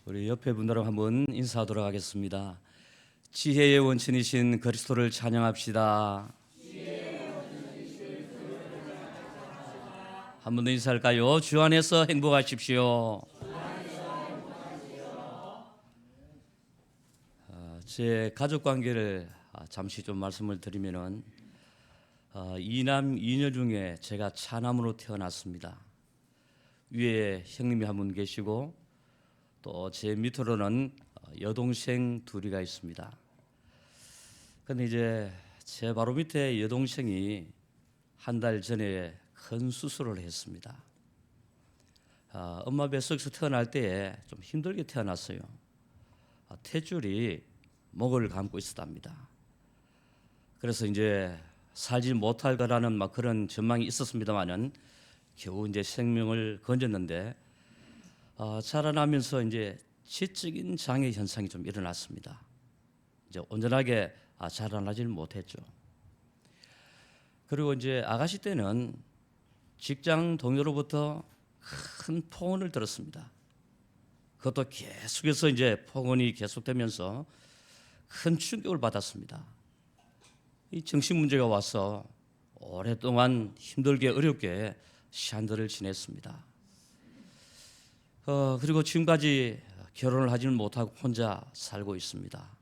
우리 옆에 분들하고 한번 인사하도록 하겠습니다. 지혜의 원천이신 그리스도를 찬양합시다. 한 번 더 인사할까요? 주 안에서 행복하십시오. 제 가족 관계를 잠시 좀 말씀을 드리면은 이남 이녀 중에 제가 차남으로 태어났습니다. 위에 형님이 한 분 계시고 또 제 밑으로는 여동생 둘이가 있습니다. 근데 이제 제 바로 밑에 여동생이 한 달 전에 큰 수술을 했습니다. 엄마 뱃속에서 태어날 때에 좀 힘들게 태어났어요. 탯줄이 목을 감고 있었답니다. 그래서 이제 살지 못할 거라는 막 그런 전망이 있었습니다만은 겨우 이제 생명을 건졌는데 자라나면서 이제 지적인 장애 현상이 좀 일어났습니다. 이제 온전하게 자라나질 못했죠. 그리고 이제 아가씨 때는 직장 동료로부터 큰 폭언을 들었습니다. 그것도 계속해서 이제 폭언이 계속되면서 큰 충격을 받았습니다. 이 정신 문제가 와서 오랫동안 힘들게 어렵게 시한들을 지냈습니다. 그리고 지금까지 결혼을 하지는 못하고 혼자 살고 있습니다.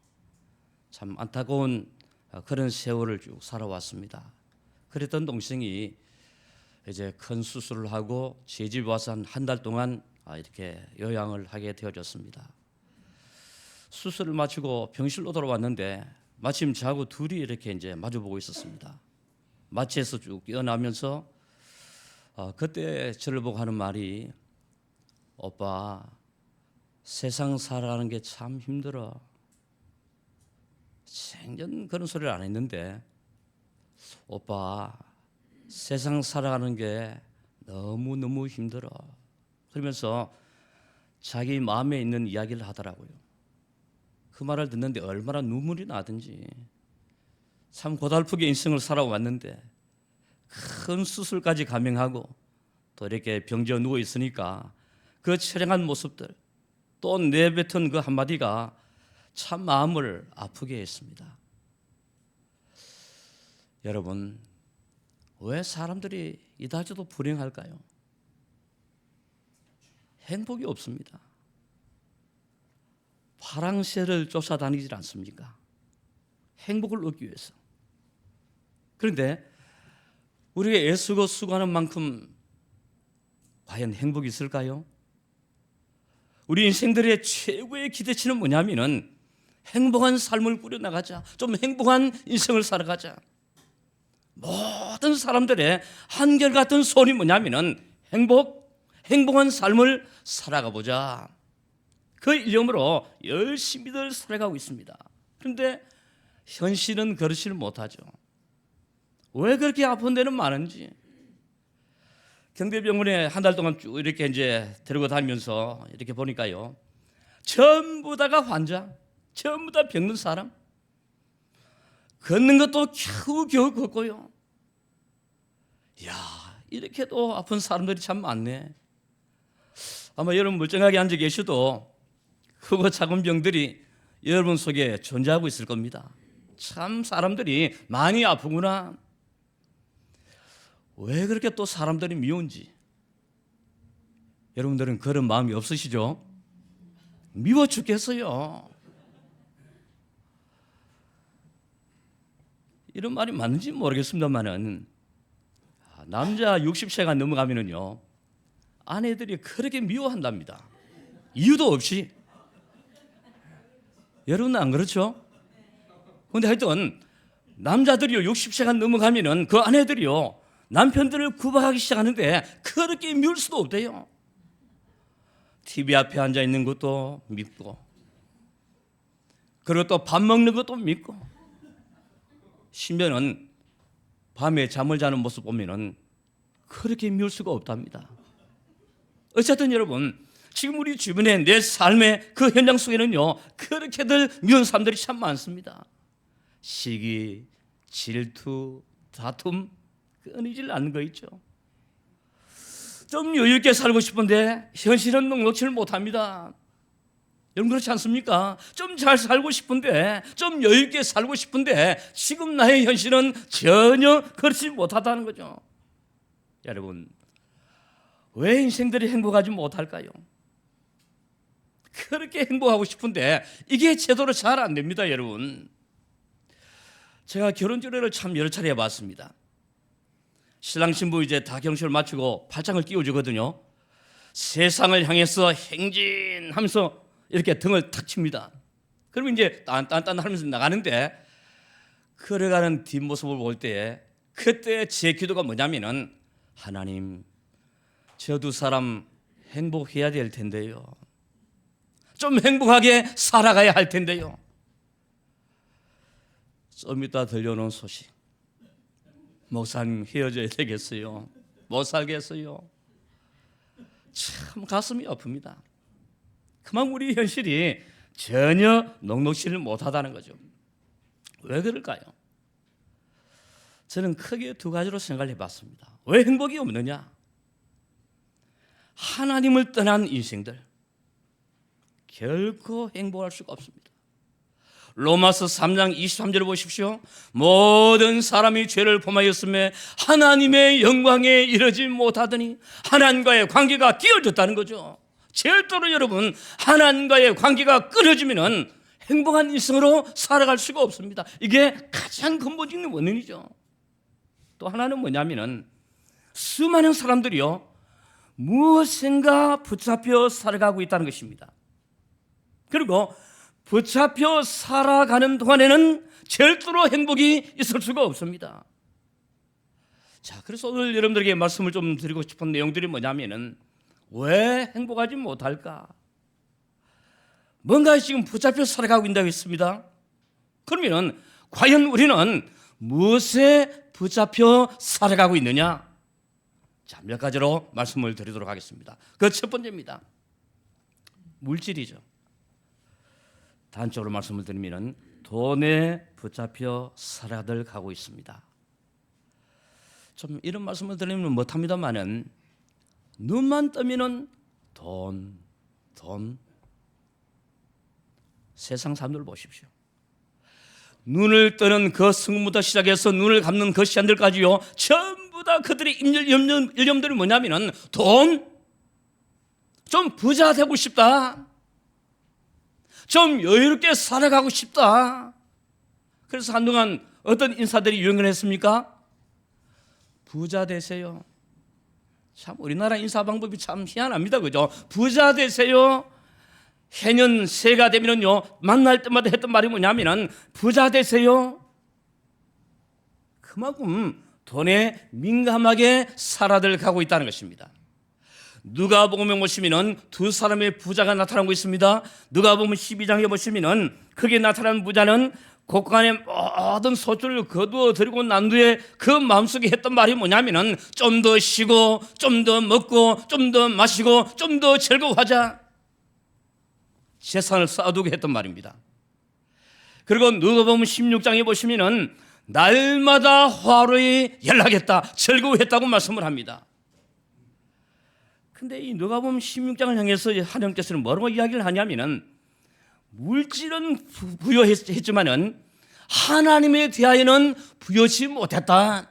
참 안타까운 그런 세월을 쭉 살아왔습니다. 그랬던 동생이 이제 큰 수술을 하고 제 집에 와서 한 달 동안 이렇게 요양을 하게 되어졌습니다. 수술을 마치고 병실로 돌아왔는데 마침 저하고 둘이 이렇게 이제 마주보고 있었습니다. 마취에서 쭉 깨어나면서 그때 저를 보고 하는 말이, 오빠 세상 살아가는 게 참 힘들어. 생전 그런 소리를 안 했는데 오빠 세상 살아가는 게 너무너무 힘들어. 그러면서 자기 마음에 있는 이야기를 하더라고요. 그 말을 듣는데 얼마나 눈물이 나든지. 참 고달프게 인생을 살아왔는데 큰 수술까지 감행하고 또 이렇게 병지어 누워 있으니까 그 처량한 모습들 또 내뱉은 그 한마디가 참 마음을 아프게 했습니다. 여러분, 왜 사람들이 이다저도 불행할까요? 행복이 없습니다. 파랑새를 쫓아다니질 않습니까? 행복을 얻기 위해서. 그런데 우리가 애쓰고 수고하는 만큼 과연 행복이 있을까요? 우리 인생들의 최고의 기대치는 뭐냐면은 행복한 삶을 꾸려나가자. 좀 행복한 인생을 살아가자. 모든 사람들의 한결같은 소원이 뭐냐면은 행복한 삶을 살아가 보자. 그 일념으로 열심히들 살아가고 있습니다. 그런데 현실은 그렇지를 못하죠. 왜 그렇게 아픈 데는 많은지. 경대병원에 한 달 동안 쭉 이렇게 이제 데리고 다니면서 이렇게 보니까요, 전부 다가 환자, 전부 다 병든 사람. 걷는 것도 겨우겨우 걷고요. 이야, 이렇게도 아픈 사람들이 참 많네. 아마 여러분 멀쩡하게 앉아 계셔도 크고 작은 병들이 여러분 속에 존재하고 있을 겁니다. 참 사람들이 많이 아프구나. 왜 그렇게 또 사람들이 미운지. 여러분들은 그런 마음이 없으시죠? 미워 죽겠어요. 이런 말이 맞는지 모르겠습니다만은 남자 60세가 넘어가면은요, 아내들이 그렇게 미워한답니다. 이유도 없이. 여러분은 안 그렇죠? 근데 하여튼 남자들이요 60세가 넘어가면은 그 아내들이요 남편들을 구박하기 시작하는데 그렇게 미울 수도 없대요. TV 앞에 앉아 있는 것도 밉고, 그리고 또 밥 먹는 것도 밉고, 심지어는 밤에 잠을 자는 모습 보면은 그렇게 미울 수가 없답니다. 어쨌든 여러분, 지금 우리 주변에 내 삶의 그 현장 속에는요 그렇게들 미운 사람들이 참 많습니다. 시기, 질투, 다툼 끊이질 않는 거 있죠. 좀 여유 있게 살고 싶은데 현실은 녹록지를 못합니다. 여러분 그렇지 않습니까? 좀 잘 살고 싶은데, 좀 여유 있게 살고 싶은데 지금 나의 현실은 전혀 그렇지 못하다는 거죠. 여러분, 왜 인생들이 행복하지 못할까요? 그렇게 행복하고 싶은데 이게 제대로 잘 안 됩니다, 여러분. 제가 결혼 주례를 참 여러 차례 해봤습니다. 신랑 신부 이제 다 경식을 마치고 팔짱을 끼워주거든요. 세상을 향해서 행진하면서 이렇게 등을 탁 칩니다. 그러면 이제 딴딴 하면서 나가는데, 걸어가는 뒷모습을 볼 때 그때 제 기도가 뭐냐면은, 하나님, 저 두 사람 행복해야 될 텐데요. 좀 행복하게 살아가야 할 텐데요. 좀 이따 들려오는 소식, 목사님 헤어져야 되겠어요. 못 살겠어요. 참 가슴이 아픕니다. 그만 우리 현실이 전혀 녹록지를 못하다는 거죠. 왜 그럴까요? 저는 크게 두 가지로 생각을 해봤습니다. 왜 행복이 없느냐? 하나님을 떠난 인생들 결코 행복할 수가 없습니다. 로마서 3장 23절을 보십시오. 모든 사람이 죄를 범하였음에 하나님의 영광에 이르지 못하더니 하나님과의 관계가 깨어졌다는 거죠. 절대로 여러분, 하나님과의 관계가 끊어지면 행복한 인생으로 살아갈 수가 없습니다. 이게 가장 근본적인 원인이죠. 또 하나는 뭐냐면은, 수많은 사람들이요, 무엇인가 붙잡혀 살아가고 있다는 것입니다. 그리고 붙잡혀 살아가는 동안에는 절대로 행복이 있을 수가 없습니다. 자, 그래서 오늘 여러분들에게 말씀을 좀 드리고 싶은 내용들이 뭐냐면은, 왜 행복하지 못할까? 뭔가 지금 붙잡혀 살아가고 있다고 했습니다. 그러면 과연 우리는 무엇에 붙잡혀 살아가고 있느냐? 자, 몇 가지로 말씀을 드리도록 하겠습니다. 그 첫 번째입니다. 물질이죠. 단적으로 말씀을 드리면 돈에 붙잡혀 살아들 가고 있습니다. 좀 이런 말씀을 드리면 못합니다만은, 눈만 뜨면은 돈. 세상 사람들 보십시오. 눈을 뜨는 그 순간부터 시작해서 눈을 감는 그 시간들까지요, 전부 다 그들의 일념들이 뭐냐면은 돈, 좀 부자 되고 싶다, 좀 여유롭게 살아가고 싶다. 그래서 한동안 어떤 인사들이 유행을 했습니까? 부자 되세요. 참 우리나라 인사 방법이 참 희한합니다, 그죠? 부자 되세요. 해년 새해가 되면은요, 만날 때마다 했던 말이 뭐냐면은 부자 되세요. 그만큼 돈에 민감하게 살아들 가고 있다는 것입니다. 누가복음에 보시면은 두 사람의 부자가 나타나고 있습니다. 누가복음 12장에 보시면은 거기에 나타난 부자는 곳간에 모든 소출을 거두어 들이고 난 뒤에 그 마음속에 했던 말이 뭐냐면은, 좀 더 쉬고 좀 더 먹고 좀 더 마시고 좀 더 즐거워하자, 재산을 쌓아두게 했던 말입니다. 그리고 누가복음 16장에 보시면은 날마다 화로에 연락했다, 즐거워했다고 말씀을 합니다. 근데 이 누가복음 16장을 향해서 하나님께서는 뭐라고 이야기를 하냐면은, 물질은 부여했지만은 하나님에 대하여는 부여치 못했다.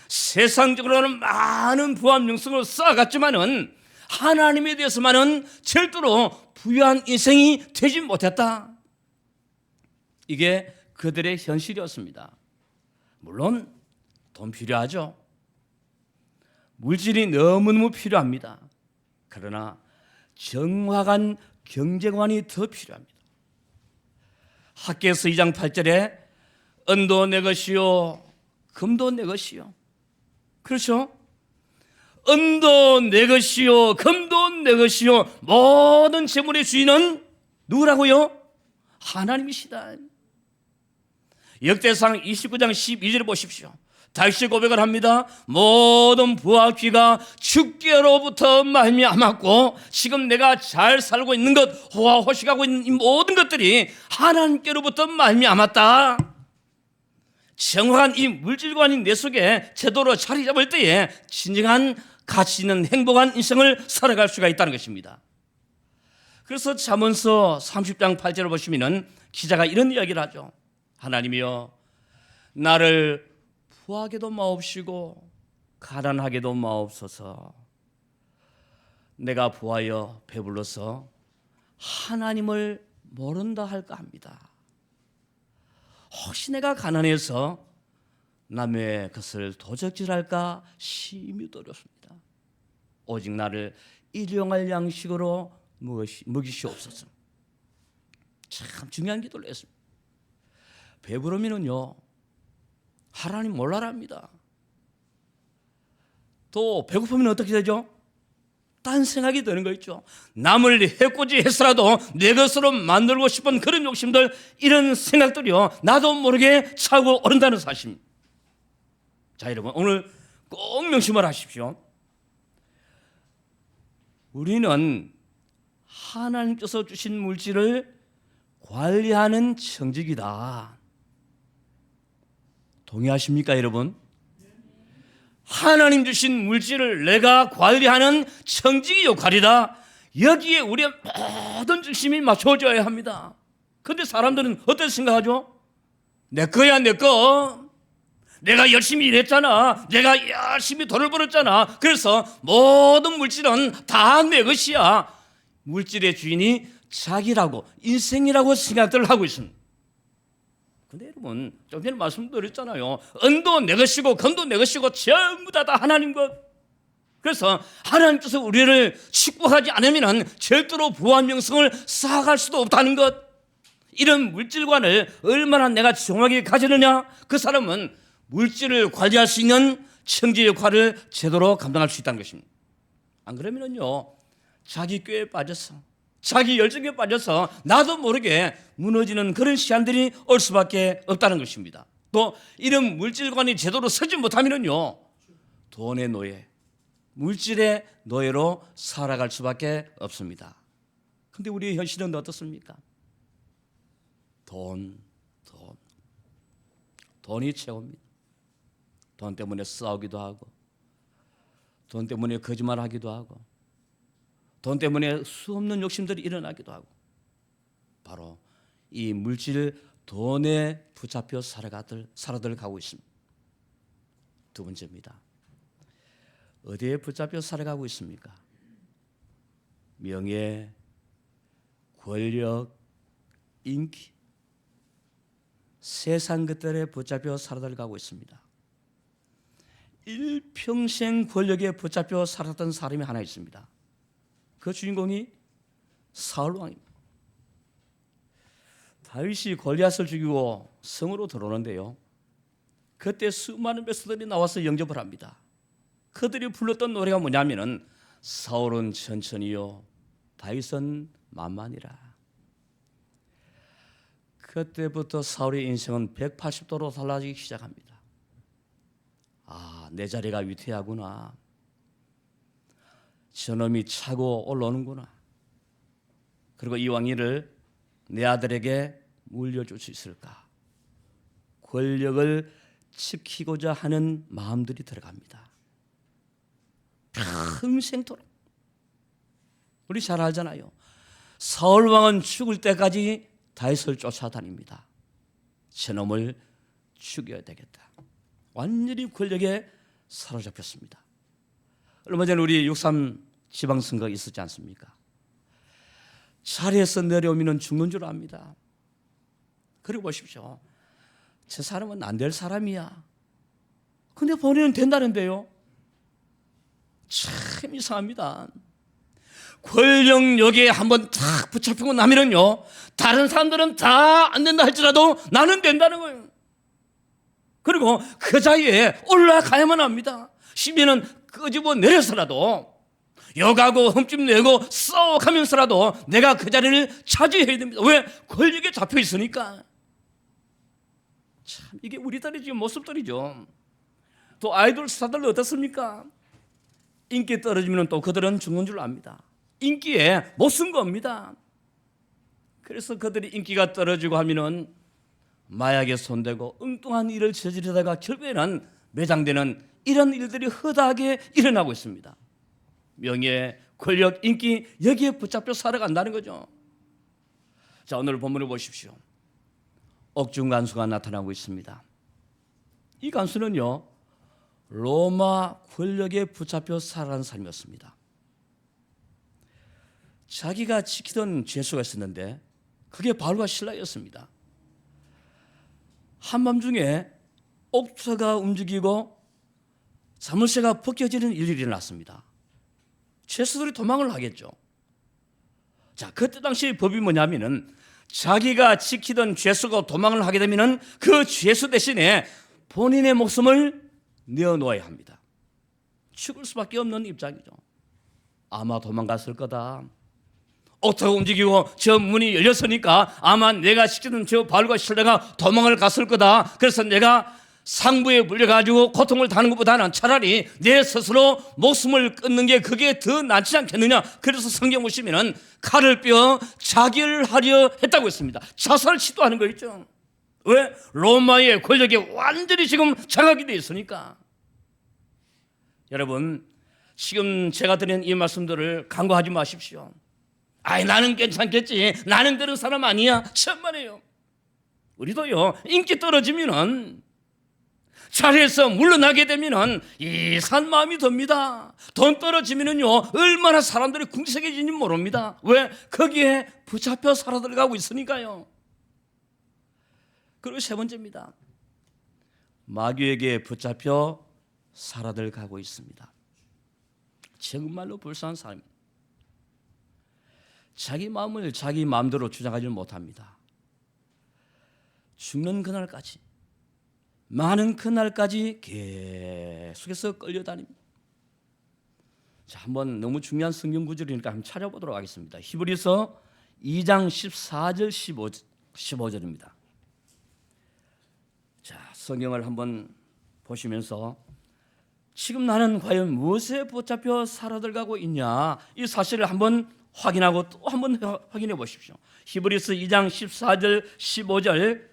세상적으로는 많은 부와 명성을 쌓아갔지만은 하나님에 대해서만은 절대로 부유한 인생이 되지 못했다. 이게 그들의 현실이었습니다. 물론 돈 필요하죠. 물질이 너무너무 필요합니다. 그러나 정확한 경제관이 더 필요합니다. 학개서 2장 8절에 은도 내 것이요 금도 내 것이요, 그렇죠? 은도 내 것이요 금도 내 것이요, 모든 재물의 주인은 누구라고요? 하나님이시다. 역대상 29장 12절을 보십시오. 다시 고백을 합니다. 모든 부와 귀가 주께로부터 말미암았고 지금 내가 잘 살고 있는 것, 호화호식하고 있는 이 모든 것들이 하나님께로부터 말미암았다. 정확한 이 물질관이 내 속에 제대로 자리 잡을 때에 진정한 가치 있는 행복한 인생을 살아갈 수가 있다는 것입니다. 그래서 잠언서 30장 8절을 보시면은 기자가 이런 이야기를 하죠. 하나님이여 나를 부하게도 마옵시고 가난하게도 마옵소서. 내가 부하여 배불러서 하나님을 모른다 할까 합니다. 혹시 내가 가난해서 남의 것을 도적질할까 심히 두렵습니다. 오직 나를 일용할 양식으로 먹이시옵소서. 참 중요한 기도를 했습니다. 배부르면은요 하나님 몰라랍니다. 또 배고프면 어떻게 되죠? 딴 생각이 드는 거 있죠. 남을 해코지 해서라도 내 것으로 만들고 싶은 그런 욕심들, 이런 생각들이요 나도 모르게 차고 오른다는 사실입니다. 자 여러분, 오늘 꼭 명심을 하십시오. 우리는 하나님께서 주신 물질을 관리하는 청직이다. 동의하십니까 여러분? 하나님 주신 물질을 내가 관리하는 청직의 역할이다. 여기에 우리의 모든 중심이 맞춰져야 합니다. 그런데 사람들은 어떻게 생각하죠? 내 거야 내 거. 내가 열심히 일했잖아. 내가 열심히 돈을 벌었잖아. 그래서 모든 물질은 다 내 것이야. 물질의 주인이 자기라고, 인생이라고 생각들을 하고 있습니다. 근데 여러분, 좀 전에 말씀드렸잖아요. 은도 내 것이고 금도 내 것이고 전부 다 하나님 것. 그래서 하나님께서 우리를 축복하지 않으면 절대로 부와 명성을 쌓아갈 수도 없다는 것. 이런 물질관을 얼마나 내가 정확하게 가지느냐, 그 사람은 물질을 관리할 수 있는 청지 역할을 제대로 감당할 수 있다는 것입니다. 안 그러면요 자기 꾀에 빠져서, 자기 열정에 빠져서 나도 모르게 무너지는 그런 시간들이 올 수밖에 없다는 것입니다. 또 이런 물질관이 제대로 서지 못하면요 돈의 노예, 물질의 노예로 살아갈 수밖에 없습니다. 그런데 우리의 현실은 어떻습니까? 돈이 최고입니다. 돈 때문에 싸우기도 하고, 돈 때문에 거짓말하기도 하고, 돈 때문에 수없는 욕심들이 일어나기도 하고, 바로 이 물질 돈에 붙잡혀 살아들 가고 있습니다. 두 번째입니다. 어디에 붙잡혀 살아가고 있습니까? 명예, 권력, 인기, 세상 것들에 붙잡혀 살아들 가고 있습니다. 일평생 권력에 붙잡혀 살았던 사람이 하나 있습니다. 그 주인공이 사울 왕입니다. 다윗이 골리앗을 죽이고 성으로 들어오는데요, 그때 수많은 백성들이 나와서 영접을 합니다. 그들이 불렀던 노래가 뭐냐면은 사울은 천천히요 다윗은 만만이라. 그때부터 사울의 인생은 180도로 달라지기 시작합니다. 아, 내 자리가 위태하구나. 저놈이 차고 올라오는구나. 그리고 이 왕위를 내 아들에게 물려줄 수 있을까? 권력을 지키고자 하는 마음들이 들어갑니다. 평생토록. 우리 잘 알잖아요. 사울 왕은 죽을 때까지 다윗을 쫓아다닙니다. 저놈을 죽여야 되겠다. 완전히 권력에 사로잡혔습니다. 얼마 전에 우리 6.3 지방선거 있었지 않습니까? 자리에서 내려오면 죽는 줄 압니다. 그리고 보십시오. 저 사람은 안 될 사람이야. 근데 본인은 된다는데요. 참 이상합니다. 권력력에 한번 탁 붙잡히고 나면요 다른 사람들은 다 안 된다 할지라도 나는 된다는 거예요. 그리고 그 자리에 올라가야만 합니다. 심지어는 끄집어 내려서라도 욕하고 흠집 내고 싸워가면서라도 내가 그 자리를 차지해야 됩니다. 왜? 권력에 잡혀 있으니까. 참 이게 우리들의 지금 모습들이죠. 또 아이돌 스타들 어떻습니까? 인기 떨어지면 또 그들은 죽는 줄 압니다. 인기에 못 쓴 겁니다. 그래서 그들이 인기가 떨어지고 하면은 마약에 손대고 엉뚱한 일을 저지르다가 결국에는 매장되는 이런 일들이 허다하게 일어나고 있습니다. 명예, 권력, 인기 여기에 붙잡혀 살아간다는 거죠. 자, 오늘 본문을 보십시오. 옥중 간수가 나타나고 있습니다. 이 간수는요, 로마 권력에 붙잡혀 살아가는 삶이었습니다. 자기가 지키던 죄수가 있었는데 그게 바울과 실라였습니다. 한밤중에 옥사가 움직이고 자물쇠가 벗겨지는 일이 일어났습니다. 죄수들이 도망을 하겠죠. 자, 그때 당시 법이 뭐냐면은 자기가 지키던 죄수가 도망을 하게 되면은 그 죄수 대신에 본인의 목숨을 내어놓아야 합니다. 죽을 수밖에 없는 입장이죠. 아마 도망갔을 거다. 옥토가 움직이고 저 문이 열렸으니까 아마 내가 지키던 저 바울과 실라가 도망을 갔을 거다. 그래서 내가 상부에 물려가지고 고통을 당하는 것보다는 차라리 내 스스로 목숨을 끊는 게 그게 더 낫지 않겠느냐. 그래서 성경 보시면은 칼을 빼어 자결 하려 했다고 했습니다. 자살을 시도하는 거 있죠. 왜? 로마의 권력에 완전히 지금 장악이 되어 있으니까. 여러분, 지금 제가 드린 이 말씀들을 간과하지 마십시오. 아이, 나는 괜찮겠지, 나는 그런 사람 아니야, 천만에요. 우리도요, 인기 떨어지면은 자리에서 물러나게 되면은 이상한 마음이 듭니다. 돈 떨어지면은요, 얼마나 사람들이 궁색해지는지 모릅니다. 왜? 거기에 붙잡혀 살아 들어가고 있으니까요. 그리고 세 번째입니다. 마귀에게 붙잡혀 살아 들어가고 있습니다. 정말로 불쌍한 사람입니다. 자기 마음을 자기 마음대로 주장하지 못합니다. 죽는 그날까지, 많은 그날까지 계속해서 끌려다닙니다. 자, 한번 너무 중요한 성경 구절이니까 한번 찾아보도록 하겠습니다. 히브리서 2장 14절 15절입니다. 자, 성경을 한번 보시면서 지금 나는 과연 무엇에 붙잡혀 살아들어가고 있냐, 이 사실을 한번 확인하고 또 한번 확인해 보십시오. 히브리서 2장 14절 15절.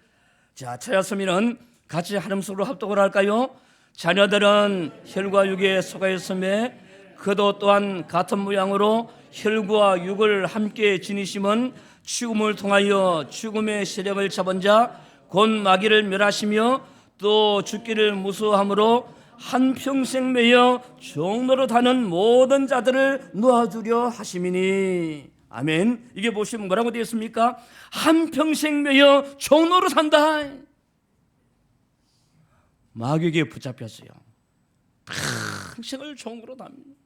자, 찾았으면 같이 한음소리로 합독을 할까요? 자녀들은 혈과 육에 속하 있음에 그도 또한 같은 모양으로 혈과 육을 함께 지니심은 죽음을 통하여 죽음의 세력을 잡은 자 곧 마귀를 멸하시며 또 죽기를 무서워함으로 한평생 매여 종노릇하는 모든 자들을 놓아주려 하심이니. 아멘. 이게 보시면 뭐라고 되어 있습니까? 한평생 매여 종노릇한다. 마귀에게 붙잡혔어요. 평생을 종노릇합니다.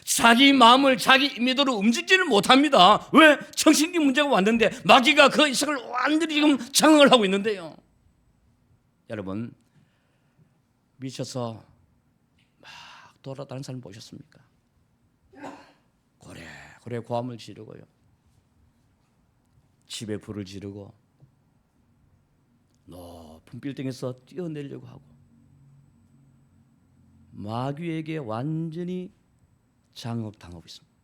자기 마음을 자기 임의대로 움직이지를 못합니다. 왜? 정신기 문제가 왔는데 마귀가 그 인생을 완전히 지금 장악을 하고 있는데요. 여러분, 미쳐서 막 돌아다니는 사람 보셨습니까? 고래 고함을 지르고요, 집에 불을 지르고 높은 빌딩에서 뛰어내려고 하고 마귀에게 완전히 장악당하고 있습니다.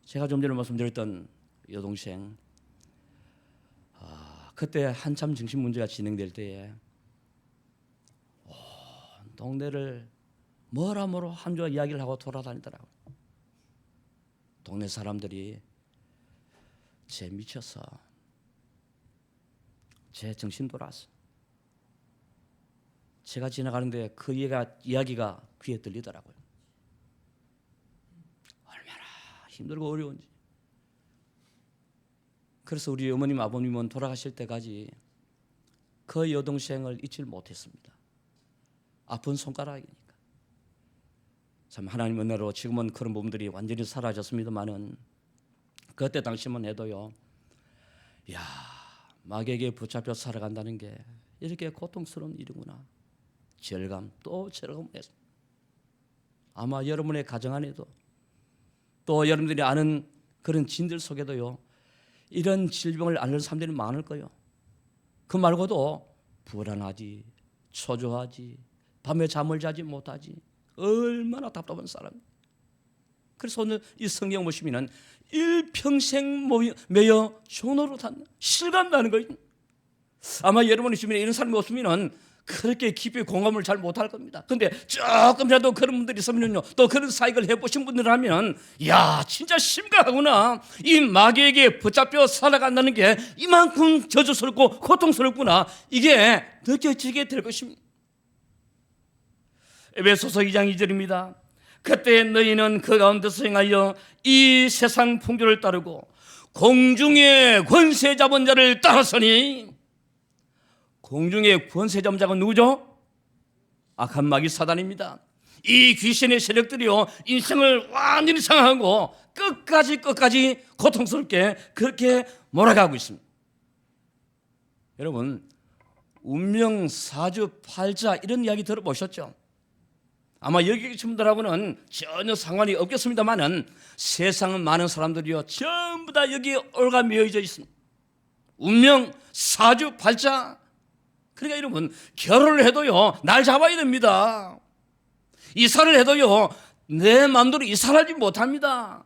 제가 좀 전에 말씀드렸던 여동생, 그때 한참 정신 문제가 진행될 때에 온 동네를 뭐라모로 한주와 이야기를 하고 돌아다니더라고요. 동네 사람들이 쟤 미쳤어, 쟤 정신 돌아왔어. 제가 지나가는데 그 이야기가 귀에 들리더라고요. 얼마나 힘들고 어려운지. 그래서 우리 어머님 아버님은 돌아가실 때까지 그 여동생을 잊지 못했습니다. 아픈 손가락이니까. 참 하나님 은혜로 지금은 그런 부분들이 완전히 사라졌습니다만은 그때 당시만 해도요, 야, 마귀에게 붙잡혀 살아간다는 게 이렇게 고통스러운 일이구나. 절감 또 절감했습니다. 아마 여러분의 가정 안에도 또 여러분들이 아는 그런 지인들 속에도요, 이런 질병을 앓는 사람들이 많을 거예요. 그 말고도 불안하지, 초조하지, 밤에 잠을 자지 못하지, 얼마나 답답한 사람. 그래서 오늘 이 성경 보시면은 일평생 매여 종노릇한 실감나는 거예요. 아마 여러분의 주변에 이런 사람이 없으면은 그렇게 깊이 공감을 잘 못할 겁니다. 근데 조금이라도 그런 분들이 있으면요, 또 그런 사역을 해보신 분들이라면, 야, 진짜 심각하구나. 이 마귀에게 붙잡혀 살아간다는 게 이만큼 저주스럽고 고통스럽구나, 이게 느껴지게 될 것입니다. 에베소서 2장 2절입니다. 그때 너희는 그 가운데서 행하여 이 세상 풍조를 따르고 공중의 권세 잡은 자를 따랐으니, 공중의 권세 잡은 자가 누구죠? 악한 마귀 사단입니다. 이 귀신의 세력들이요, 인생을 완전히 상하고 끝까지 고통스럽게 그렇게 몰아가고 있습니다. 여러분, 운명 사주팔자 이런 이야기 들어보셨죠? 아마 여기 계신 분들하고는 전혀 상관이 없겠습니다만은 세상은 많은 사람들이요, 전부 다 여기에 올가매어져 있습니다. 운명 사주팔자. 그러니까 여러분, 결혼을 해도요, 날 잡아야 됩니다. 이사를 해도요, 내 마음대로 이사하지 못합니다.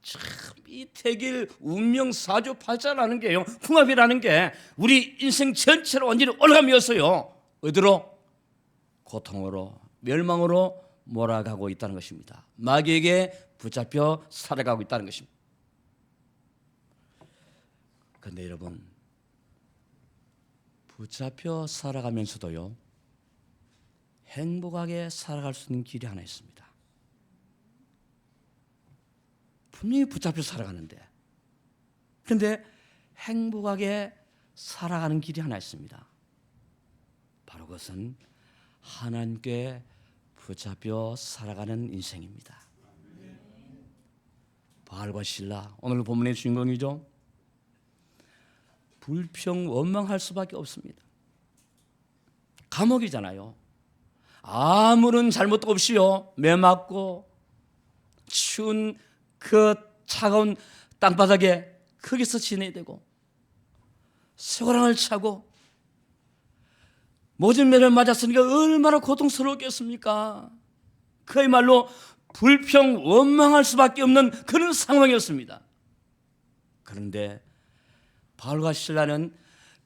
참, 이 태길 운명 사주팔자라는 게요, 궁합이라는 게 우리 인생 전체로 완전히 올가매어서요, 어디로? 고통으로, 멸망으로 몰아가고 있다는 것입니다. 마귀에게 붙잡혀 살아가고 있다는 것입니다. 그런데 여러분, 붙잡혀 살아가면서도요, 행복하게 살아갈 수 있는 길이 하나 있습니다. 분명히 붙잡혀 살아가는데, 그런데 행복하게 살아가는 길이 하나 있습니다. 바로 그것은 하나님께 붙잡혀 살아가는 인생입니다. 바알과 실라, 오늘 본문의 주인공이죠. 불평 원망할 수밖에 없습니다. 감옥이잖아요. 아무런 잘못도 없이요, 매맞고 추운 그 차가운 땅바닥에 거기서 지내야 되고, 쇠고랑을 차고 모진 매를 맞았으니까 얼마나 고통스러웠겠습니까? 그야말로 불평 원망할 수밖에 없는 그런 상황이었습니다. 그런데 바울과 실라는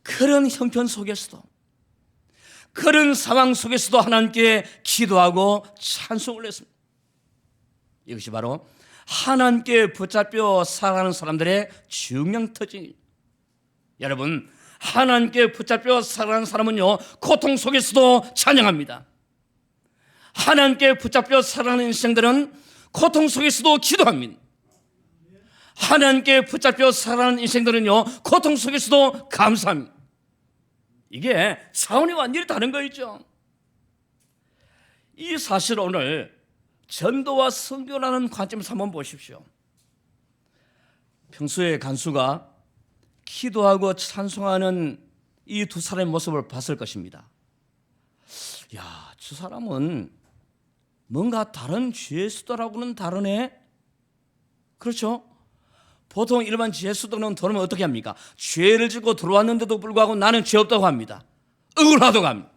그런 형편 속에서도, 그런 상황 속에서도 하나님께 기도하고 찬송을 했습니다. 이것이 바로 하나님께 붙잡혀 살아가는 사람들의 중요한 특징입니다. 여러분, 하나님께 붙잡혀 살아가는 사람은요, 고통 속에서도 찬양합니다. 하나님께 붙잡혀 살아가는 인생들은 고통 속에서도 기도합니다. 하나님께 붙잡혀 살아가는 인생들은요, 고통 속에서도 감사합니다. 이게 차원이 완전히 다른 거있죠. 이 사실 오늘 전도와 선교라는 관점에서 한번 보십시오. 평소에 간수가 기도하고 찬송하는 이 두 사람의 모습을 봤을 것입니다. 야, 저 사람은 뭔가 다른 죄 수도라고는 다르네. 그렇죠? 보통 일반 죄 수도는 들어오면 어떻게 합니까? 죄를 짓고 들어왔는데도 불구하고 나는 죄 없다고 합니다. 억울하다고 합니다.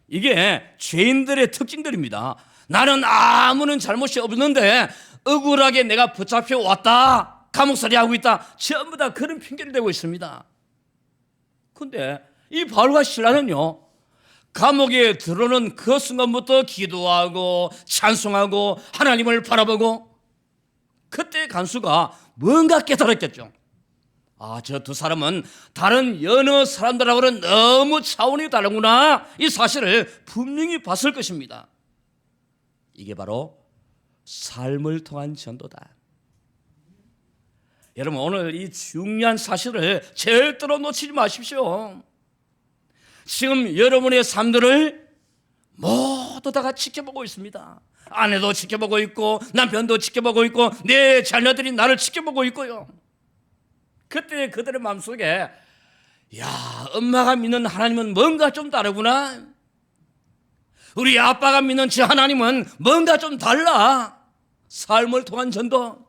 이게 죄인들의 특징들입니다. 나는 아무런 잘못이 없는데 억울하게 내가 붙잡혀 왔다, 감옥살이 하고 있다, 전부 다 그런 핑계를 대고 있습니다. 그런데 이 바울과 실라는요, 감옥에 들어오는 그 순간부터 기도하고 찬송하고 하나님을 바라보고, 그때 간수가 뭔가 깨달았겠죠. 아, 저 두 사람은 다른 여느 사람들하고는 너무 차원이 다르구나, 이 사실을 분명히 봤을 것입니다. 이게 바로 삶을 통한 전도다. 여러분, 오늘 이 중요한 사실을 절대로 놓치지 마십시오. 지금 여러분의 삶들을 모두 다가 지켜보고 있습니다. 아내도 지켜보고 있고 남편도 지켜보고 있고 내 자녀들이 나를 지켜보고 있고요. 그때 그들의 마음속에, 야, 엄마가 믿는 하나님은 뭔가 좀 다르구나, 우리 아빠가 믿는 저 하나님은 뭔가 좀 달라, 삶을 통한 전도.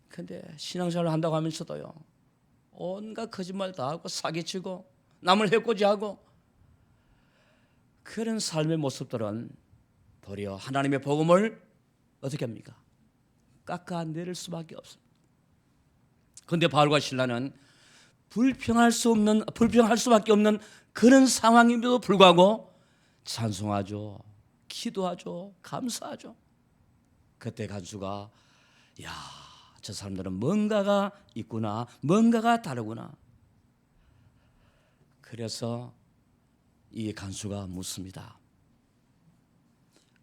근데 신앙생활을 한다고 하면서도요, 온갖 거짓말 다 하고 사기치고 남을 해코지하고, 그런 삶의 모습들은 도리어 하나님의 복음을 어떻게 합니까? 깎아내릴 수밖에 없습니다. 그런데 바울과 실라는 불평할 수밖에 없는 그런 상황임에도 불구하고 찬송하죠, 기도하죠, 감사하죠. 그때 간수가 야, 저 사람들은 뭔가가 있구나, 뭔가가 다르구나. 그래서 이 간수가 묻습니다.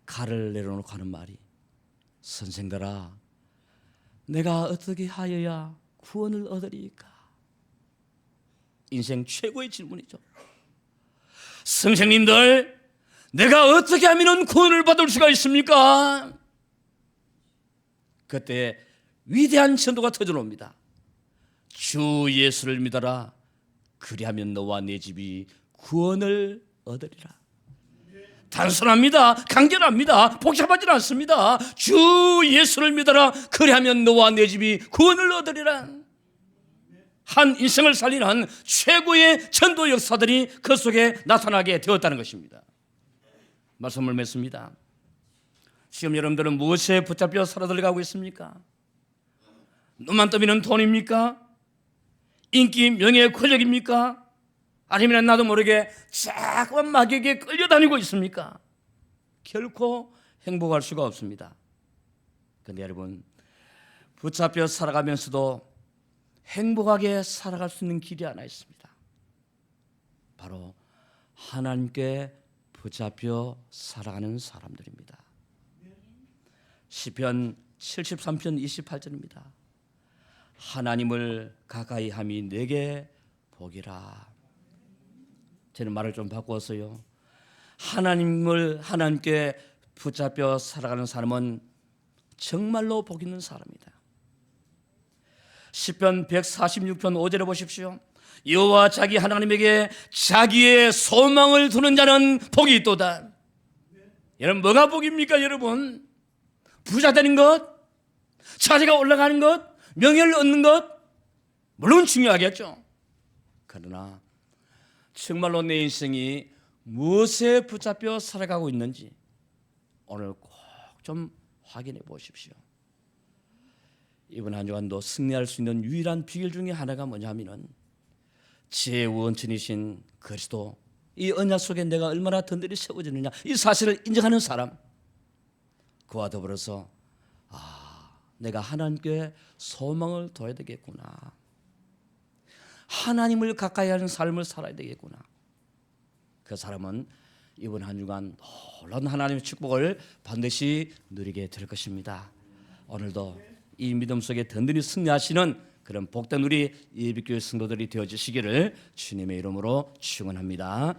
칼을 내려놓고 하는 말이, 선생들아, 내가 어떻게 하여야 구원을 얻으리까? 인생 최고의 질문이죠. 선생님들, 내가 어떻게 하면 구원을 받을 수가 있습니까? 그때 위대한 전도가 터져나옵니다. 주 예수를 믿어라. 그리하면 너와 내 집이 구원을 얻으리라. 단순합니다. 간결합니다. 복잡하지 않습니다. 주 예수를 믿어라. 그리하면 너와 내 집이 구원을 얻으리라. 한 인생을 살리는 최고의 전도 역사들이 그 속에 나타나게 되었다는 것입니다. 말씀을 맺습니다. 지금 여러분들은 무엇에 붙잡혀 살아들어가고 있습니까? 눈만 떠미는 돈입니까? 인기, 명예, 권력입니까? 아니면 나도 모르게 자꾸만 마귀에게 끌려다니고 있습니까? 결코 행복할 수가 없습니다. 그런데 여러분, 붙잡혀 살아가면서도 행복하게 살아갈 수 있는 길이 하나 있습니다. 바로 하나님께 붙잡혀 살아가는 사람들입니다. 시편 73편 28절입니다. 하나님을 가까이 함이 내게 복이라. 저는 말을 좀 바꾸었어요. 하나님께 붙잡혀 살아가는 사람은 정말로 복 있는 사람이다. 시편 146편 5절에 보십시오. 여호와 자기 하나님에게 자기의 소망을 두는 자는 복이 있도다. 여러분, 뭐가 복입니까? 여러분, 부자 되는 것, 자리가 올라가는 것, 명예를 얻는 것, 물론 중요하겠죠. 그러나 정말로 내 인생이 무엇에 붙잡혀 살아가고 있는지 오늘 꼭 좀 확인해 보십시오. 이번 한 주간도 승리할 수 있는 유일한 비결 중에 하나가 뭐냐면은 제 원천이신 그리스도, 이 언약 속에 내가 얼마나 든든히 세워지느냐, 이 사실을 인정하는 사람, 그와 더불어서 내가 하나님께 소망을 둬야 되겠구나, 하나님을 가까이 하는 삶을 살아야 되겠구나. 그 사람은 이번 한 주간 놀라운 하나님의 축복을 반드시 누리게 될 것입니다. 오늘도 이 믿음 속에 든든히 승리하시는 그런 복된 우리 예비교회 성도들이 되어주시기를 주님의 이름으로 축원합니다.